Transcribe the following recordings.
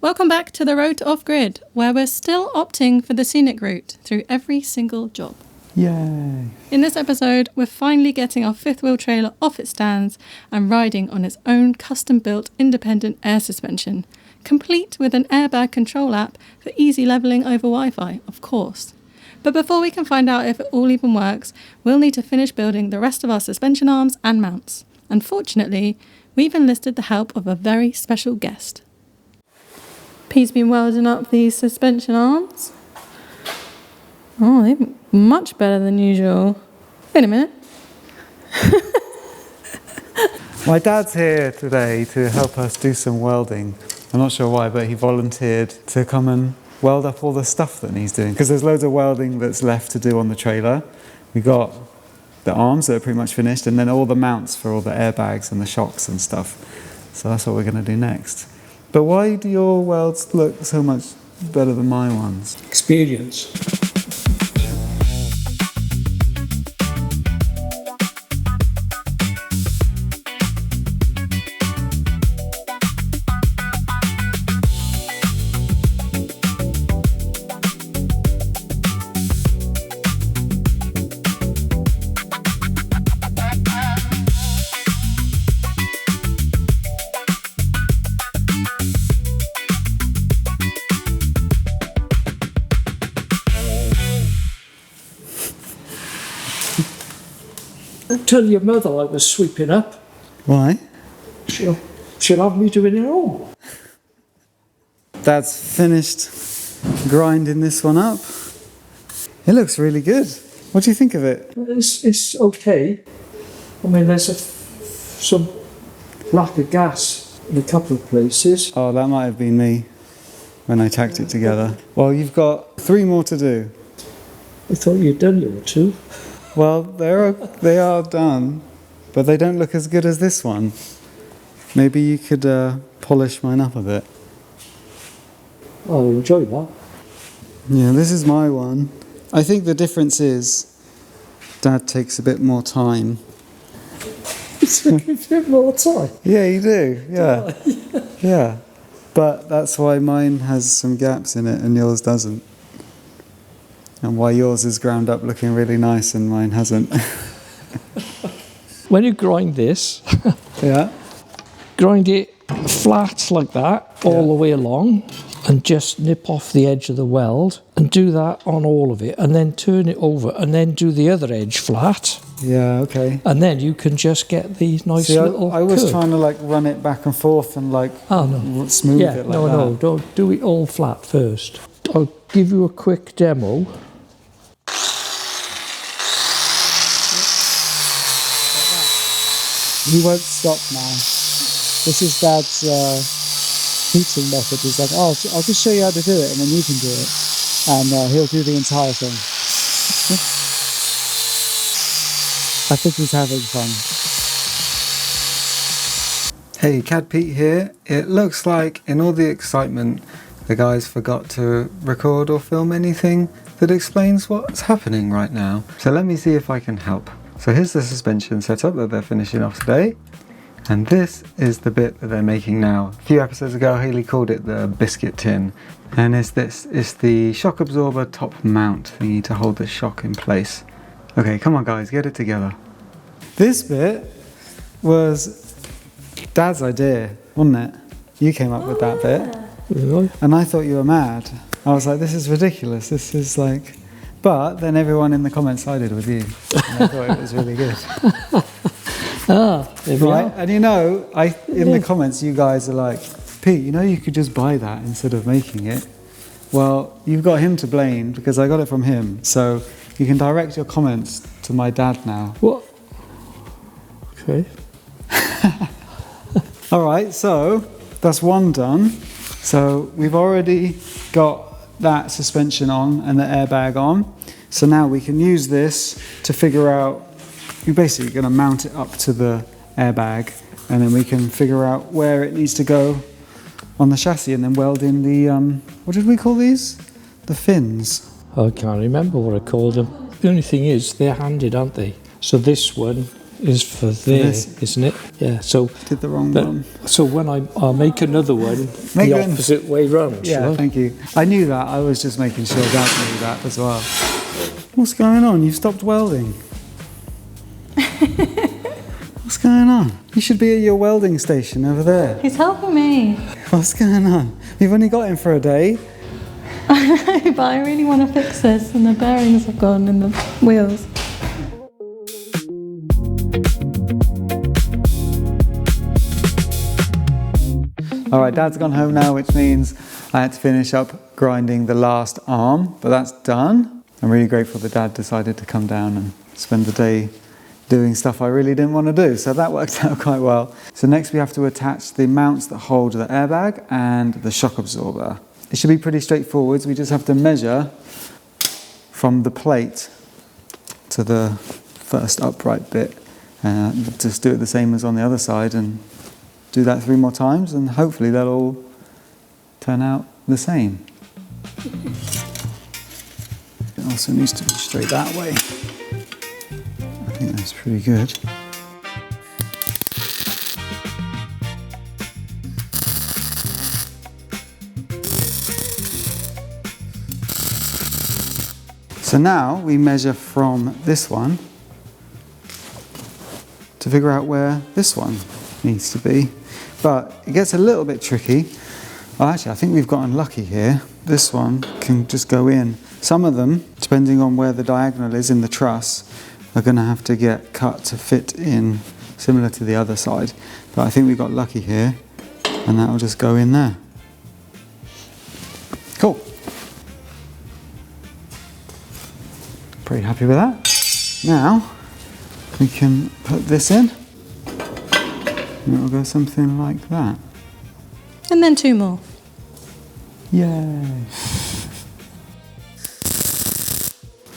Welcome back to the road to off-grid, where we're still opting for the scenic route through every single job. Yay! In this episode, we're finally getting our fifth wheel trailer off its stands and riding on its own custom-built independent air suspension, complete with an Airbag control app for easy levelling over Wi-Fi, of course. But before we can find out if it all even works, we'll need to finish building the rest of our suspension arms and mounts. Unfortunately, we've enlisted the help of a very special guest. Pete's been welding up these suspension arms. Oh, they're much better than usual. Wait a minute. My dad's here today to help us do some welding. I'm not sure why, but he volunteered to come and weld up all the stuff that he's doing. Because there's loads of welding that's left to do on the trailer. We got the arms that are pretty much finished, and then all the mounts for all the airbags and the shocks and stuff. So that's what we're going to do next. But why do your welds look so much better than my ones? Experience. Tell your mother I was sweeping up. Why? She'll have me doing it all. Dad's finished grinding this one up. It looks really good. What do you think of it? It's okay. I mean, there's some lack of gas in a couple of places. Oh, that might have been me when I tacked it together. Well, you've got 3 more to do. I thought you'd done your 2. Well, they are done, but they don't look as good as this one. Maybe you could polish mine up a bit. I'll enjoy that. Yeah, this is my one. I think the difference is Dad takes a bit more time. It's a bit more time. Yeah, you do. Yeah. Yeah. But that's why mine has some gaps in it and yours doesn't. And why yours is ground up looking really nice and mine hasn't. When you grind this, Yeah. grind it flat like that all the way along and just nip off the edge of the weld and do that on all of it and then turn it over and then do the other edge flat Yeah, okay. and then you can just get the nice See, little I was curve. trying to like run it back and forth and like smooth Yeah, it like no, that. no, don't do it all flat first. I'll give you a quick demo. He won't stop now. This is Dad's heating method. He's like, oh, I'll just show you how to do it and then you can do it. And he'll do the entire thing. I think he's having fun. Hey, Cad Pete here. It looks like in all the excitement, the guys forgot to record or film anything that explains what's happening right now. So let me see if I can help. So here's the suspension setup that they're finishing off today. And this is the bit that they're making now. A few episodes ago, Haley called it the biscuit tin. And it's the shock absorber top mount thingy to hold the shock in place. Okay, come on guys, get it together. This bit was Dad's idea, wasn't it? You came up with that bit. Really? And I thought you were mad. I was like, this is ridiculous. This is like... But then everyone in the comments sided with you. And I thought it was really good. There we Right? are. And you know, in the comments, you guys are like, Pete, you know you could just buy that instead of making it. Well, you've got him to blame because I got it from him. So you can direct your comments to my dad now. What? Okay. All right, so that's one done. So we've already got that suspension on and the airbag on. So now we can use this to figure out, you're basically going to mount it up to the airbag and then we can figure out where it needs to go on the chassis and then weld in the, what did we call these? The fins. I can't remember what I called them. The only thing is, they're handed, aren't they? So this one is for there, isn't it? Yeah, so... Did the wrong one. So when I'll make another one the opposite way round, Yeah, thank you. I knew that. I was just making sure Dad knew that as well. What's going on? You've stopped welding. What's going on? You should be at your welding station over there. He's helping me. What's going on? You've only got him for a day. I know, but I really want to fix this, and the bearings have gone in the wheels. All right, Dad's gone home now, which means I had to finish up grinding the last arm, but that's done. I'm really grateful that Dad decided to come down and spend the day doing stuff I really didn't want to do, so that worked out quite well. So next we have to attach the mounts that hold the airbag and the shock absorber. It should be pretty straightforward. We just have to measure from the plate to the first upright bit. Just do it the same as on the other side and do that 3 more times, and hopefully they'll all turn out the same. It also needs to be straight that way. I think that's pretty good. So now we measure from this one to figure out where this one needs to be. But it gets a little bit tricky. Oh, actually, I think we've gotten lucky here. This one can just go in. Some of them, depending on where the diagonal is in the truss, are going to have to get cut to fit in, similar to the other side. But I think we got lucky here, and that will just go in there. Cool. Pretty happy with that. Now we can put this in, and it'll go something like that. And then 2 more. Yay!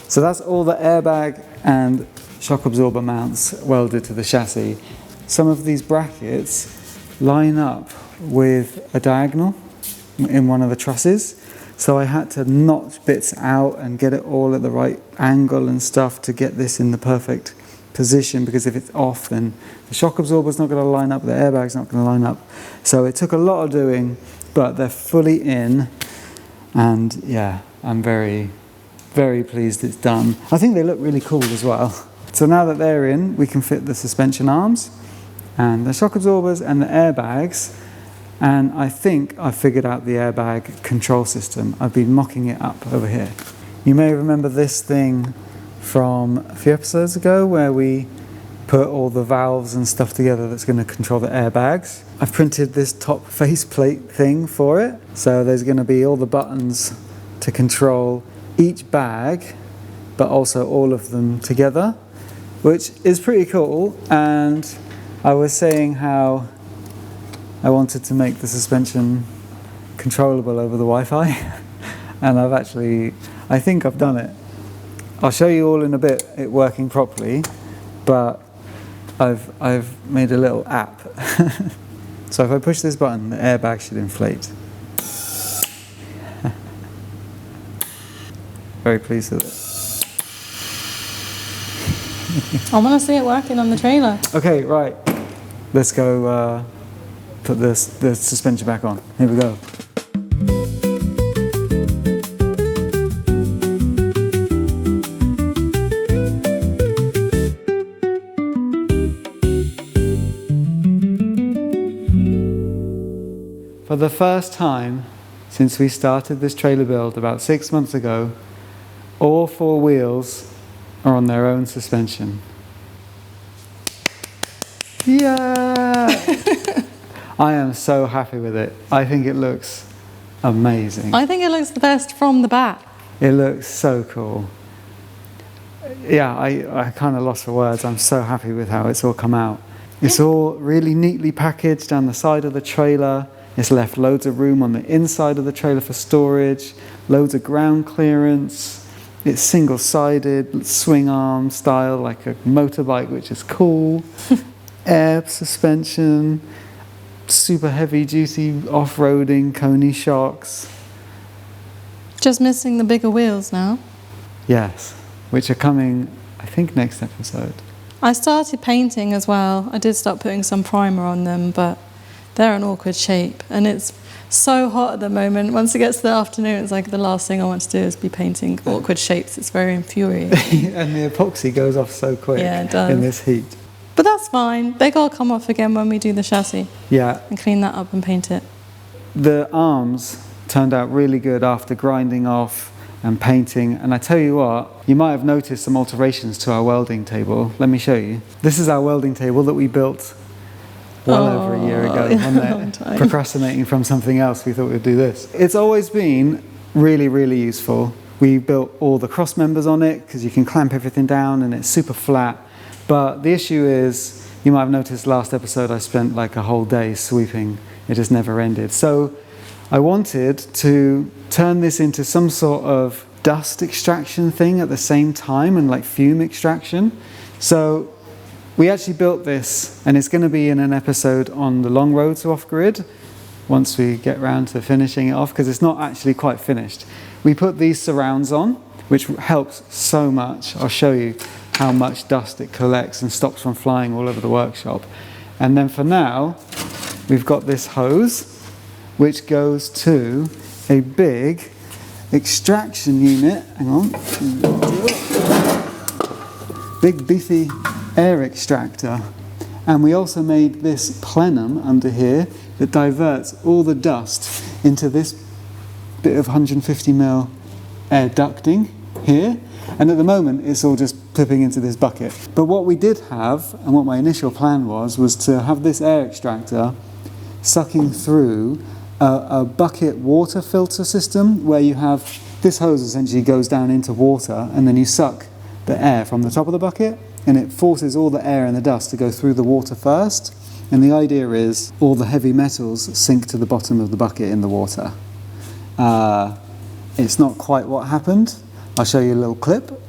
So that's all the airbag and shock absorber mounts welded to the chassis. Some of these brackets line up with a diagonal in one of the trusses. So I had to notch bits out and get it all at the right angle and stuff to get this in the perfect position, because if it's off then the shock absorber's not going to line up, the airbag's not going to line up. So it took a lot of doing, but they're fully in, and yeah, I'm very, very pleased it's done. I think they look really cool as well. So now that they're in, we can fit the suspension arms and the shock absorbers and the airbags. And I think I've figured out the airbag control system. I've been mocking it up over here. You may remember this thing from a few episodes ago where we put all the valves and stuff together that's going to control the airbags. I've printed this top faceplate thing for it. So there's going to be all the buttons to control each bag, but also all of them together, which is pretty cool. And I was saying how I wanted to make the suspension controllable over the Wi-Fi, and I think I've done it. I'll show you all in a bit it working properly, but I've made a little app. So if I push this button, the airbag should inflate. Very pleased with it. I want to see it working on the trailer. Okay, right. Let's go put the suspension back on. Here we go. For the first time since we started this trailer build about 6 months ago, all 4 wheels are on their own suspension. Yeah! I am so happy with it. I think it looks amazing. I think it looks the best from the back. It looks so cool. Yeah, I kind of lost for words. I'm so happy with how it's all come out. It's all really neatly packaged down the side of the trailer. It's left loads of room on the inside of the trailer for storage, loads of ground clearance. It's single-sided, swing arm style, like a motorbike, which is cool. Air suspension, super heavy duty off-roading Koni shocks. Just missing the bigger wheels now. Yes, which are coming, I think, next episode. I started painting as well. I did start putting some primer on them, but they're an awkward shape. And it's so hot at the moment. Once it gets to the afternoon, it's like the last thing I want to do is be painting awkward shapes. It's very infuriating. And the epoxy goes off so quick in this heat. But that's fine. They gotta come off again when we do the chassis. Yeah. And clean that up and paint it. The arms turned out really good after grinding off and painting, and I tell you what, you might have noticed some alterations to our welding table. Let me show you. This is our welding table that we built over a year ago. Procrastinating from something else, we thought we'd do this. It's always been really, really useful. We built all the cross members on it because you can clamp everything down and it's super flat. But the issue is, you might have noticed last episode I spent like a whole day sweeping. It just never ended. So I wanted to turn this into some sort of dust extraction thing at the same time, and like fume extraction. So we actually built this, and it's going to be in an episode on the long road to off-grid once we get round to finishing it off, because it's not actually quite finished. We put these surrounds on, which helps so much. I'll show you how much dust it collects and stops from flying all over the workshop. And then for now, we've got this hose, which goes to a big extraction unit. Hang on. Big beefy air extractor. And we also made this plenum under here that diverts all the dust into this bit of 150mm air ducting here. And at the moment it's all just clipping into this bucket. But what we did have, and what my initial plan was to have this air extractor sucking through a bucket water filter system, where you have this hose essentially goes down into water, and then you suck the air from the top of the bucket, and it forces all the air and the dust to go through the water first. And the idea is all the heavy metals sink to the bottom of the bucket in the water. It's not quite what happened. I'll show you a little clip.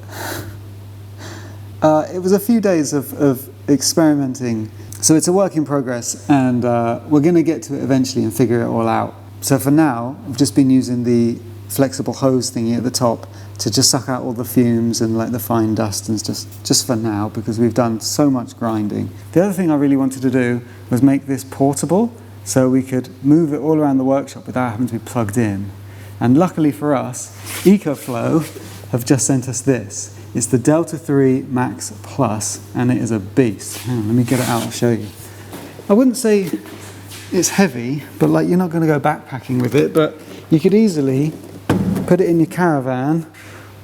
It was a few days of experimenting. So it's a work in progress, and we're going to get to it eventually and figure it all out. So for now, I've just been using the flexible hose thingy at the top to just suck out all the fumes and like the fine dust, and just for now, because we've done so much grinding. The other thing I really wanted to do was make this portable, so we could move it all around the workshop without having to be plugged in. And luckily for us, EcoFlow have just sent us this. It's the Delta 3 Max Plus, and it is a beast. Hang on, let me get it out, I'll show you. I wouldn't say it's heavy, but like you're not going to go backpacking with it, but you could easily put it in your caravan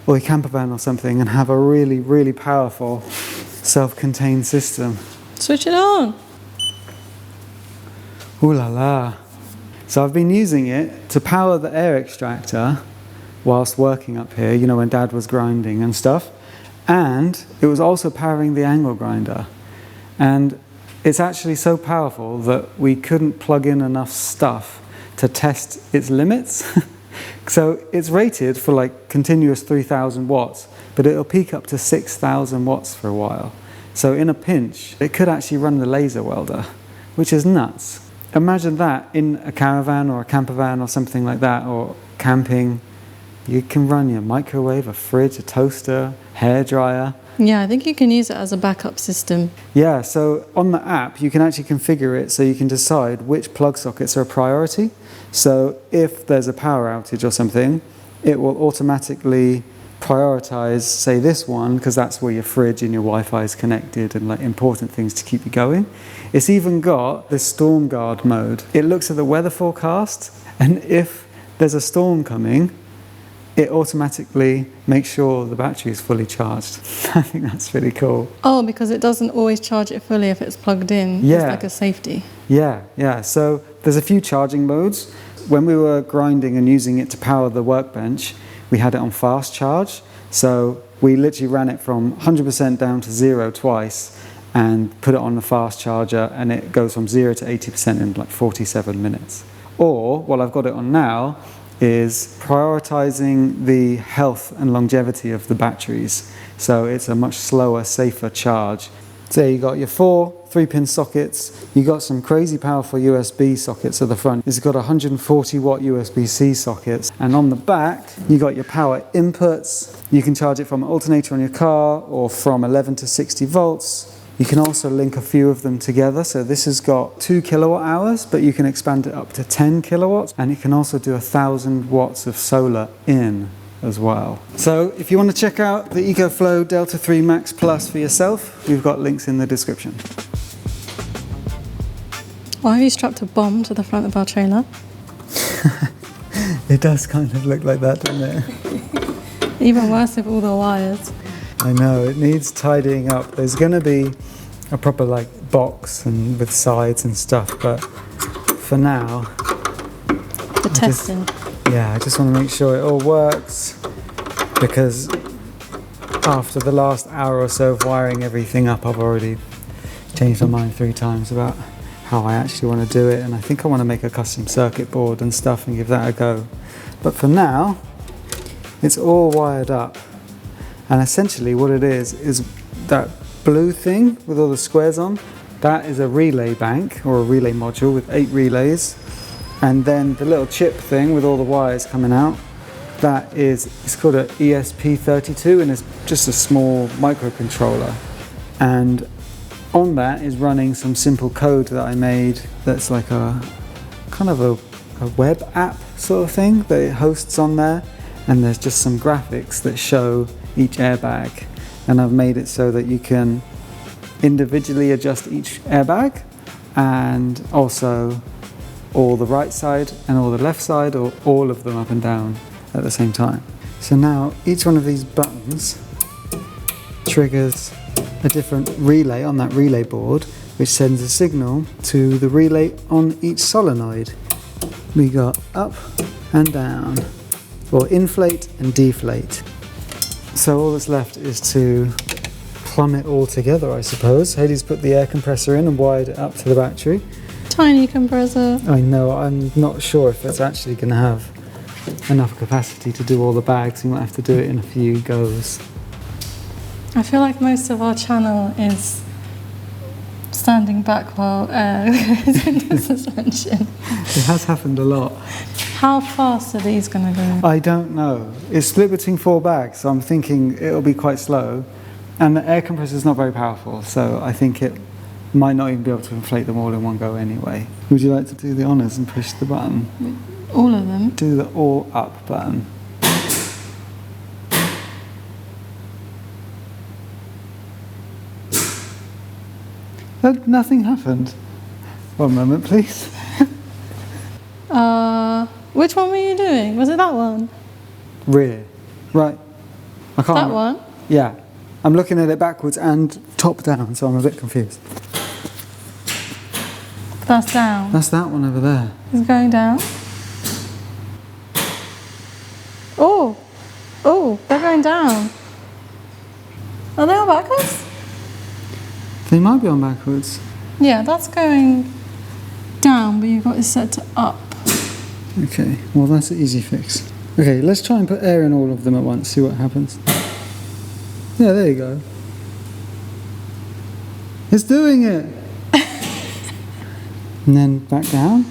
or your camper van or something and have a really, really powerful self-contained system. Switch it on. Ooh la la. So I've been using it to power the air extractor whilst working up here, you know, when Dad was grinding and stuff. And it was also powering the angle grinder. And it's actually so powerful that we couldn't plug in enough stuff to test its limits. So it's rated for like continuous 3,000 watts, but it'll peak up to 6,000 watts for a while. So in a pinch, it could actually run the laser welder, which is nuts. Imagine that in a caravan or a camper van or something like that, or camping. You can run your microwave, a fridge, a toaster, hairdryer. Yeah, I think you can use it as a backup system. Yeah, so on the app you can actually configure it so you can decide which plug sockets are a priority. So if there's a power outage or something, it will automatically prioritize, say, this one, because that's where your fridge and your Wi-Fi is connected and like important things to keep you going. It's even got this storm guard mode. It looks at the weather forecast, and if there's a storm coming, it automatically makes sure the battery is fully charged. I think that's really cool. Oh, because it doesn't always charge it fully if it's plugged in. Yeah. It's like a safety. Yeah. So there's a few charging modes. When we were grinding and using it to power the workbench, we had it on fast charge. So we literally ran it from 100% down to 0 twice and put it on the fast charger, and it goes from 0 to 80% in like 47 minutes. Or what I've got it on now is prioritizing the health and longevity of the batteries. So it's a much slower, safer charge. So you got your 4 3-pin sockets, you got some crazy powerful USB sockets at the front. It's got 140 watt USB-C sockets, and on the back you got your power inputs. You can charge it from an alternator on your car or from 11 to 60 volts. You can also link a few of them together. So this has got 2 kilowatt hours, but you can expand it up to 10 kilowatts, and it can also do 1,000 watts of solar in as well. So if you want to check out the EcoFlow Delta 3 Max Plus for yourself, we've got links in the description. Why have you strapped a bomb to the front of our trailer? It does kind of look like that, doesn't it? Even worse with all the wires. I know, it needs tidying up. There's going to be a proper like box and with sides and stuff, but for now, The testing. I just want to make sure it all works, because after the last hour or so of wiring everything up, I've already changed my mind 3 times about how I actually want to do it, and I think I want to make a custom circuit board and stuff and give that a go. But for now, it's all wired up. And essentially what it is that blue thing with all the squares on, that is a relay bank or a relay module with 8 relays. And then the little chip thing with all the wires coming out, it's called an ESP32, and it's just a small microcontroller. And on that is running some simple code that I made that's like a kind of a web app sort of thing that it hosts on there. And there's just some graphics that show each airbag, and I've made it so that you can individually adjust each airbag, and also all the right side and all the left side, or all of them up and down at the same time. So now each one of these buttons triggers a different relay on that relay board, which sends a signal to the relay on each solenoid. We got up and down, or inflate and deflate. So all that's left is to plumb it all together, I suppose. Haley's put the air compressor in and wired it up to the battery. Tiny compressor. I know, I'm not sure if it's actually going to have enough capacity to do all the bags. You might have to do it in a few goes. I feel like most of our channel is standing back while air goes into suspension. It has happened a lot. How fast are these going to go? I don't know. It's split between 4 bags, so I'm thinking it'll be quite slow. And the air compressor is not very powerful, so I think it might not even be able to inflate them all in one go anyway. Would you like to do the honours and push the button? All of them? Do the all up button. Look, nothing happened. One moment, please. Which one were you doing? Was it that one? Rear. Right. I can't. That one? Yeah. I'm looking at it backwards and top down, so I'm a bit confused. That's down. That's that one over there. It's going down. Oh! Oh, they're going down. Are they all backwards? They might be on backwards. Yeah, that's going down, but you've got it set to up. Okay, well that's an easy fix. Okay, let's try and put air in all of them at once, see what happens. Yeah, there you go. It's doing it! And then back down.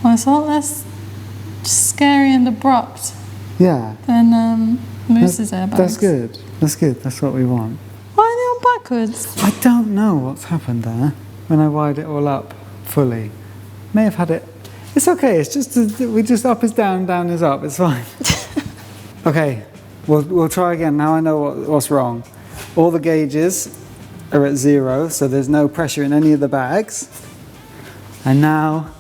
Well, it's a lot less scary and abrupt Yeah. than Moose's airbags. That's good. That's good. That's what we want. Why are they on backwards? I don't know what's happened there when I wired it all up fully. May have had it. It's okay. It's just we just up is down, down is up. It's fine. Okay, we'll try again. Now I know what's wrong. All the gauges are at 0, so there's no pressure in any of the bags. And now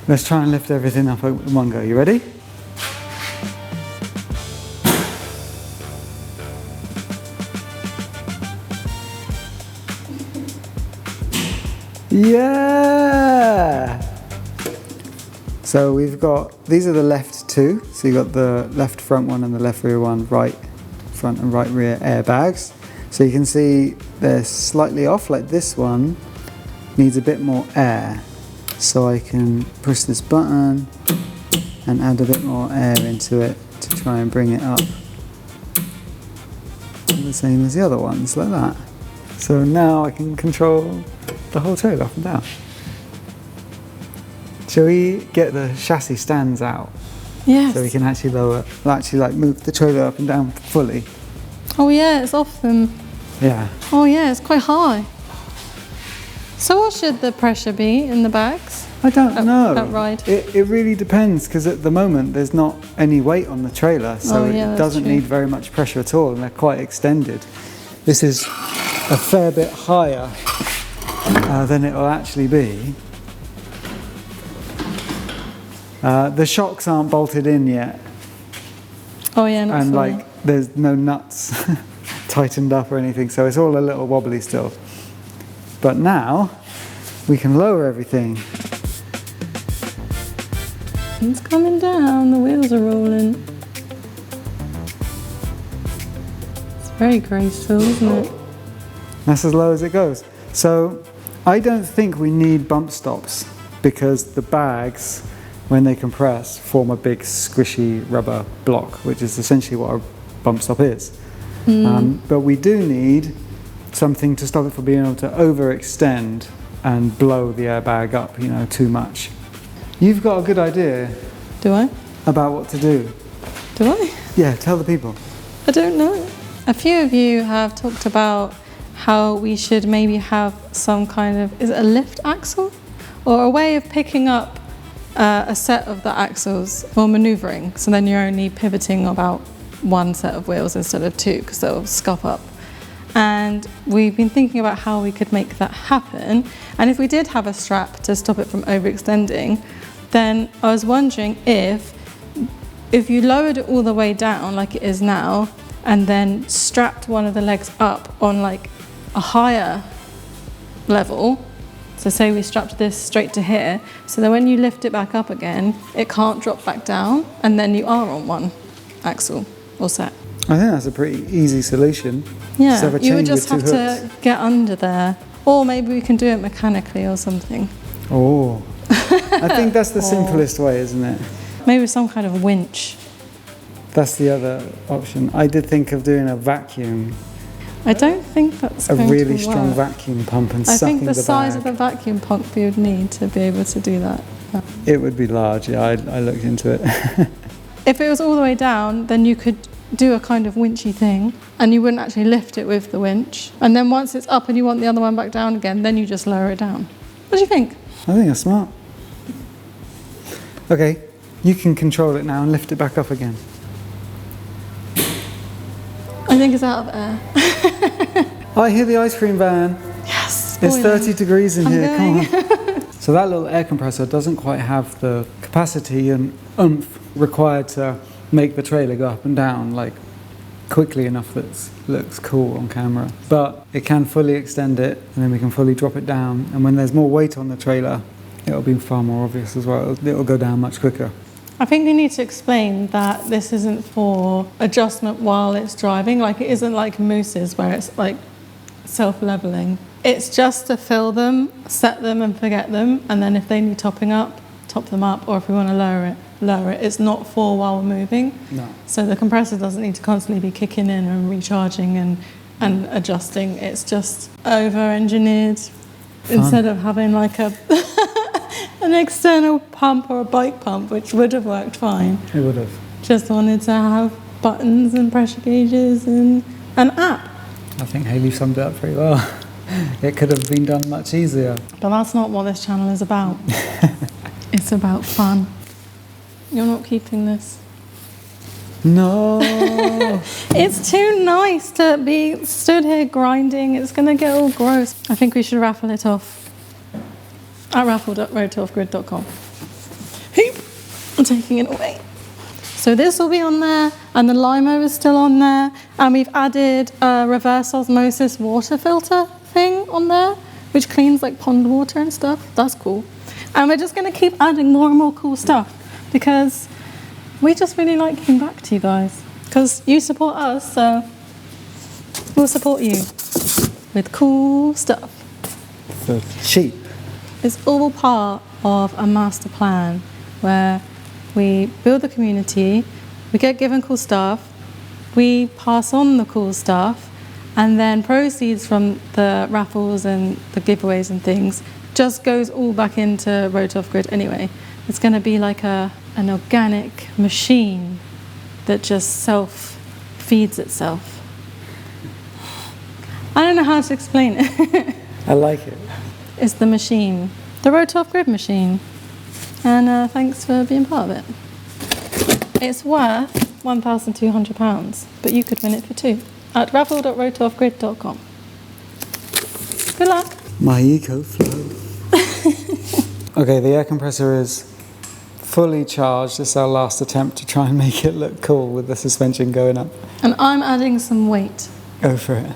let's try and lift everything up in one go. You ready? Yeah! So we've got, these are the left 2. So you've got the left front one and the left rear one, right front and right rear airbags. So you can see they're slightly off, like this one needs a bit more air. So I can push this button and add a bit more air into it to try and bring it up. The same as the other ones, like that. So now I can control the whole trailer up and down. Shall we get the chassis stands out? Yes. So we can actually lower, like move the trailer up and down fully. Oh yeah, it's off them. Yeah. Oh yeah, it's quite high. So what should the pressure be in the bags? I don't know. At ride? It really depends, because at the moment there's not any weight on the trailer, so it doesn't need very much pressure at all, and they're quite extended. This is a fair bit higher than it will actually be. The shocks aren't bolted in yet. Oh yeah, not and fully. like there's no nuts tightened up or anything, so it's all a little wobbly still. But now we can lower everything. It's coming down, the wheels are rolling. It's very graceful, isn't it? That's as low as it goes. So I don't think we need bump stops, because the bags, when they compress, form a big squishy rubber block, which is essentially what a bump stop is. But we do need something to stop it from being able to overextend and blow the airbag up, you know, too much. You've got a good idea. Do I? About what to do. Do I? Yeah, tell the people. I don't know. A few of you have talked about how we should maybe have some kind of, is it a lift axle? Or a way of picking up a set of the axles for manoeuvring, so then you're only pivoting about one set of wheels instead of two, because they'll scuff up. And we've been thinking about how we could make that happen, and if we did have a strap to stop it from overextending, then I was wondering if you lowered it all the way down like it is now, and then strapped one of the legs up on like a higher level. So say we strapped this straight to here, so that when you lift it back up again, it can't drop back down, and then you are on one axle or set. I think that's a pretty easy solution. Yeah, Just have a you would chain just with have two to hooks. get under there. Or maybe we can do it mechanically or something. Oh, I think that's the simplest way, isn't it? Maybe some kind of winch. That's the other option. I did think of doing a vacuum, I don't think that's a going really to strong work. vacuum pump, and I sucking think the size bag. of the vacuum pump you would need to be able to do that. It would be large, yeah, I looked into it. If it was all the way down, then you could do a kind of winchy thing, and you wouldn't actually lift it with the winch. And then once it's up and you want the other one back down again, then you just lower it down. What do you think? I think that's smart. Okay, you can control it now and lift it back up again. I think it's out of air. I hear the ice cream van. Yes. It's boiling. 30 degrees in I'm here, going. come on. So that little air compressor doesn't quite have the capacity and oomph required to make the trailer go up and down like quickly enough that it looks cool on camera. But it can fully extend it, and then we can fully drop it down. And when there's more weight on the trailer, it'll be far more obvious as well. It'll go down much quicker. I think we need to explain that this isn't for adjustment while it's driving. Like, it isn't like Moose's where it's like self-leveling. It's just to fill them, set them and forget them, and then if they need topping up, top them up, or if we want to lower it, lower it. It's not for while we're moving. No. So the compressor doesn't need to constantly be kicking in and recharging and adjusting. It's just over-engineered instead of having like a an external pump or a bike pump, which would have worked fine. It would have. Just wanted to have buttons and pressure gauges and an app. I think Hayley summed it up pretty well. It could have been done much easier. But that's not what this channel is about. It's about fun. You're not keeping this. No. It's too nice to be stood here grinding. It's going to get all gross. I think we should raffle it off at raffle.roadtooffgrid.com. I'm taking it away. So this will be on there, and the limo is still on there, and we've added a reverse osmosis water filter thing on there, which cleans like pond water and stuff. That's cool. And we're just going to keep adding more and more cool stuff, because we just really like giving back to you guys. Because you support us, so we'll support you with cool stuff. So cheap. It's all part of a master plan where we build the community, we get given cool stuff, we pass on the cool stuff, and then proceeds from the raffles and the giveaways and things just goes all back into Road to Off Grid anyway. It's going to be like an organic machine that just self-feeds itself. I don't know how to explain it. I like it. It's the machine, the Rotor Off-Grid machine. And thanks for being part of it. It's worth £1,200, but you could win it for 2 at raffle.rotoroffgrid.com. Good luck. My EcoFlow. Okay, the air compressor is fully charged. This is our last attempt to try and make it look cool with the suspension going up. And I'm adding some weight. Go for it.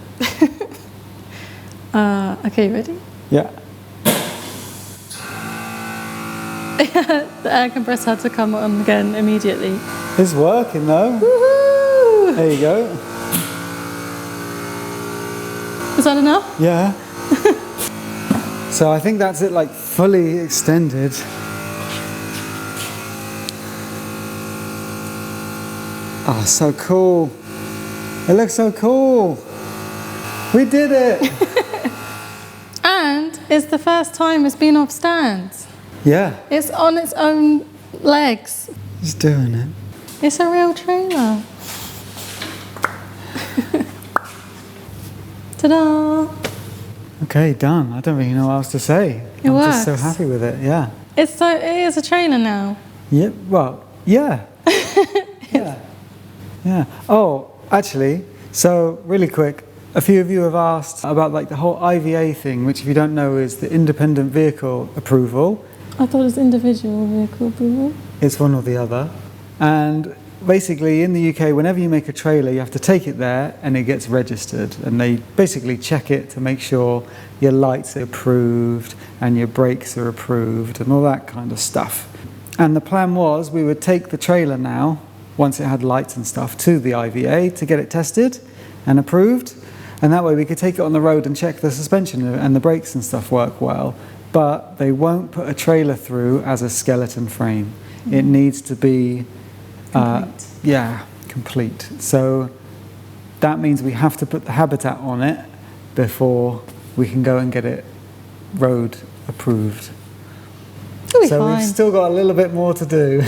Okay, ready? Yeah. The air compressor had to come on again immediately. It's working though. Woohoo! There you go. Is that enough? Yeah. So I think that's it, like fully extended. Oh, so cool. It looks so cool. We did it. And it's the first time it's been off stands. Yeah. It's on its own legs. Just doing it. It's a real trailer. Ta-da! Okay, done. I don't really know what else to say. It I'm works. just so happy with it, yeah. It is a trailer now. Yeah, well, yeah. Yeah. Yeah. Oh, actually, so really quick, a few of you have asked about like the whole IVA thing, which if you don't know is the independent vehicle approval. I thought it was individual vehicle approval. It's one or the other. And basically in the UK, whenever you make a trailer, you have to take it there and it gets registered. And they basically check it to make sure your lights are approved and your brakes are approved and all that kind of stuff. And the plan was we would take the trailer now, once it had lights and stuff, to the IVA to get it tested and approved. And that way we could take it on the road and check the suspension and the brakes and stuff work well. But they won't put a trailer through as a skeleton frame. It needs to be complete. So that means we have to put the habitat on it before we can go and get it road approved. It'll be So fine. we've still got a little bit more to do.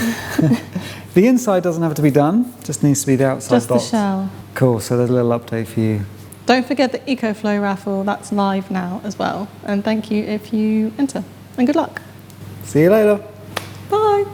The inside doesn't have to be done, just needs to be the outside Just box. the shell. Cool, so there's a little update for you. Don't forget the EcoFlow raffle, that's live now as well. And thank you if you enter. And good luck. See you later. Bye.